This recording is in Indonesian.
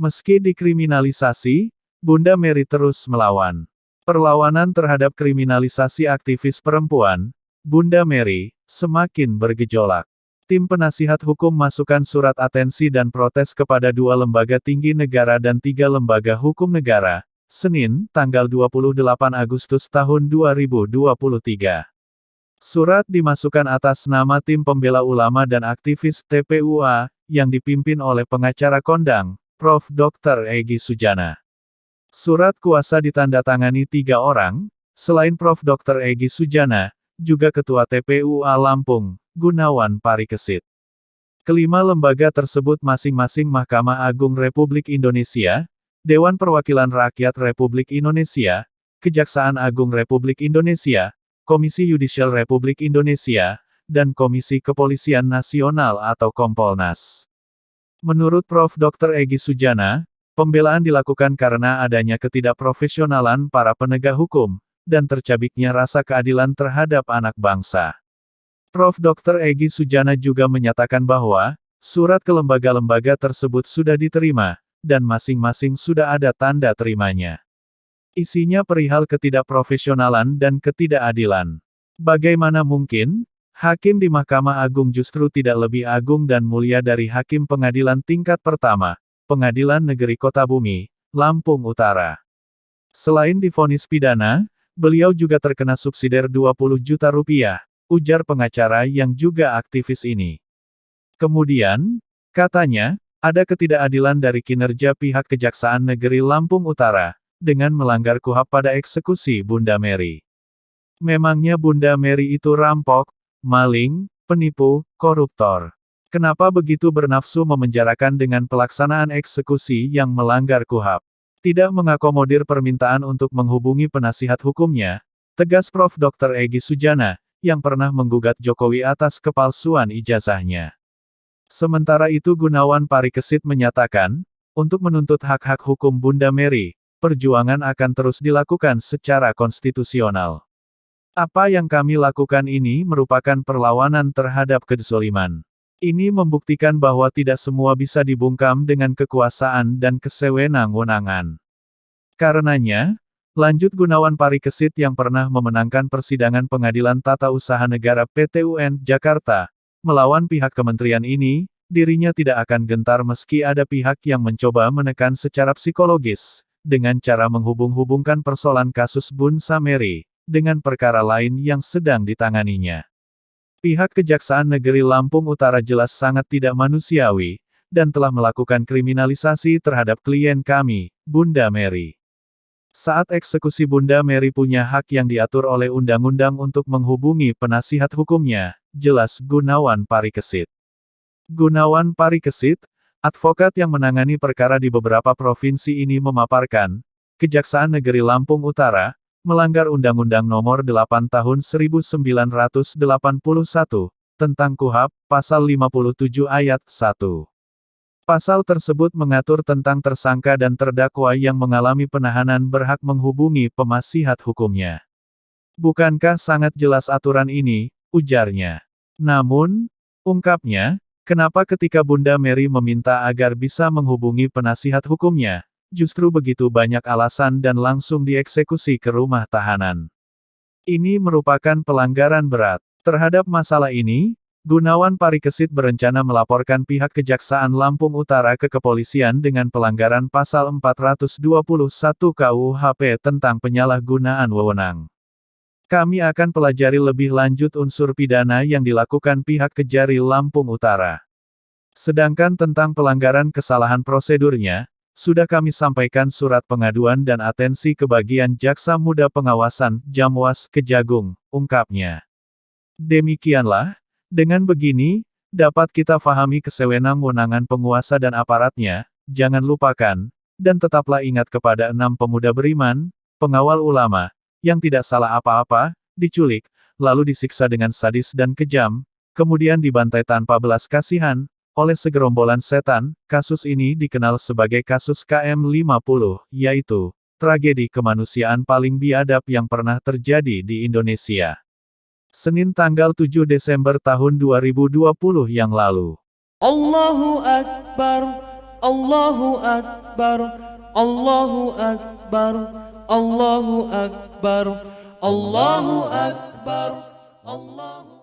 Meski dikriminalisasi, Bunda Mary terus melawan. Perlawanan terhadap kriminalisasi aktivis perempuan, Bunda Mary, semakin bergejolak. Tim penasihat hukum masukkan surat atensi dan protes kepada 2 lembaga tinggi negara dan 3 lembaga hukum negara, Senin, tanggal 28 Agustus tahun 2023. Surat dimasukkan atas nama Tim Pembela Ulama dan Aktivis TPUA, yang dipimpin oleh pengacara kondang, Prof. Dr. Egy Sujana. Surat kuasa ditandatangani 3 orang, selain Prof. Dr. Egy Sujana, juga Ketua TPUA Lampung, Gunawan Parikesit. Kelima lembaga tersebut masing-masing Mahkamah Agung Republik Indonesia, Dewan Perwakilan Rakyat Republik Indonesia, Kejaksaan Agung Republik Indonesia, Komisi Yudisial Republik Indonesia, dan Komisi Kepolisian Nasional atau Kompolnas. Menurut Prof. Dr. Egy Sujana, pembelaan dilakukan karena adanya ketidakprofesionalan para penegak hukum, dan tercabiknya rasa keadilan terhadap anak bangsa. Prof. Dr. Egy Sujana juga menyatakan bahwa, surat ke lembaga-lembaga tersebut sudah diterima, dan masing-masing sudah ada tanda terimanya. Isinya perihal ketidakprofesionalan dan ketidakadilan. Bagaimana mungkin, hakim di Mahkamah Agung justru tidak lebih agung dan mulia dari hakim pengadilan tingkat pertama, Pengadilan Negeri Kota Bumi, Lampung Utara. Selain divonis pidana, beliau juga terkena subsidiar 20 juta rupiah, ujar pengacara yang juga aktivis ini. Kemudian, katanya, ada ketidakadilan dari kinerja pihak Kejaksaan Negeri Lampung Utara, dengan melanggar KUHP pada eksekusi Bunda Mary. Memangnya Bunda Mary itu rampok, maling, penipu, koruptor? Kenapa begitu bernafsu memenjarakan dengan pelaksanaan eksekusi yang melanggar KUHP? Tidak mengakomodir permintaan untuk menghubungi penasihat hukumnya, tegas Prof. Dr. Egy Sujana, yang pernah menggugat Jokowi atas kepalsuan ijazahnya. Sementara itu Gunawan Parikesit menyatakan, untuk menuntut hak-hak hukum Bunda Mary, perjuangan akan terus dilakukan secara konstitusional. Apa yang kami lakukan ini merupakan perlawanan terhadap kezaliman. Ini membuktikan bahwa tidak semua bisa dibungkam dengan kekuasaan dan kesewenang-wenangan. Karenanya, lanjut Gunawan Parikesit yang pernah memenangkan persidangan Pengadilan Tata Usaha Negara PT-UN Jakarta, melawan pihak kementerian ini, dirinya tidak akan gentar meski ada pihak yang mencoba menekan secara psikologis, dengan cara menghubung-hubungkan persoalan kasus Bunda Mary, dengan perkara lain yang sedang ditanganinya. Pihak Kejaksaan Negeri Lampung Utara jelas sangat tidak manusiawi, dan telah melakukan kriminalisasi terhadap klien kami, Bunda Mary. Saat eksekusi Bunda Mary punya hak yang diatur oleh undang-undang untuk menghubungi penasihat hukumnya, jelas Gunawan Parikesit. Gunawan Parikesit, advokat yang menangani perkara di beberapa provinsi ini memaparkan, Kejaksaan Negeri Lampung Utara, melanggar Undang-Undang Nomor 8 Tahun 1981, tentang KUHP, Pasal 57 Ayat 1. Pasal tersebut mengatur tentang tersangka dan terdakwa yang mengalami penahanan berhak menghubungi penasihat hukumnya. Bukankah sangat jelas aturan ini, ujarnya. Namun, ungkapnya, kenapa ketika Bunda Mary meminta agar bisa menghubungi penasihat hukumnya, justru begitu banyak alasan dan langsung dieksekusi ke rumah tahanan. Ini merupakan pelanggaran berat. Terhadap masalah ini, Gunawan Parikesit berencana melaporkan pihak Kejaksaan Lampung Utara ke kepolisian dengan pelanggaran Pasal 421 KUHP tentang penyalahgunaan wewenang. Kami akan pelajari lebih lanjut unsur pidana yang dilakukan pihak Kejari Lampung Utara. Sedangkan tentang pelanggaran kesalahan prosedurnya, sudah kami sampaikan surat pengaduan dan atensi ke bagian Jaksa Muda Pengawasan, Jamwas, Kejagung, ungkapnya. Demikianlah, dengan begini, dapat kita fahami kesewenang-wenangan penguasa dan aparatnya, jangan lupakan, dan tetaplah ingat kepada 6 pemuda beriman, pengawal ulama, yang tidak salah apa-apa, diculik, lalu disiksa dengan sadis dan kejam, kemudian dibantai tanpa belas kasihan, oleh segerombolan setan. Kasus ini dikenal sebagai kasus KM50, yaitu, tragedi kemanusiaan paling biadab yang pernah terjadi di Indonesia. Senin tanggal 7 Desember tahun 2020 yang lalu. Allahu Akbar, Allahu Akbar, Allahu Akbar, Allahu Akbar, Allahu Akbar, Allahu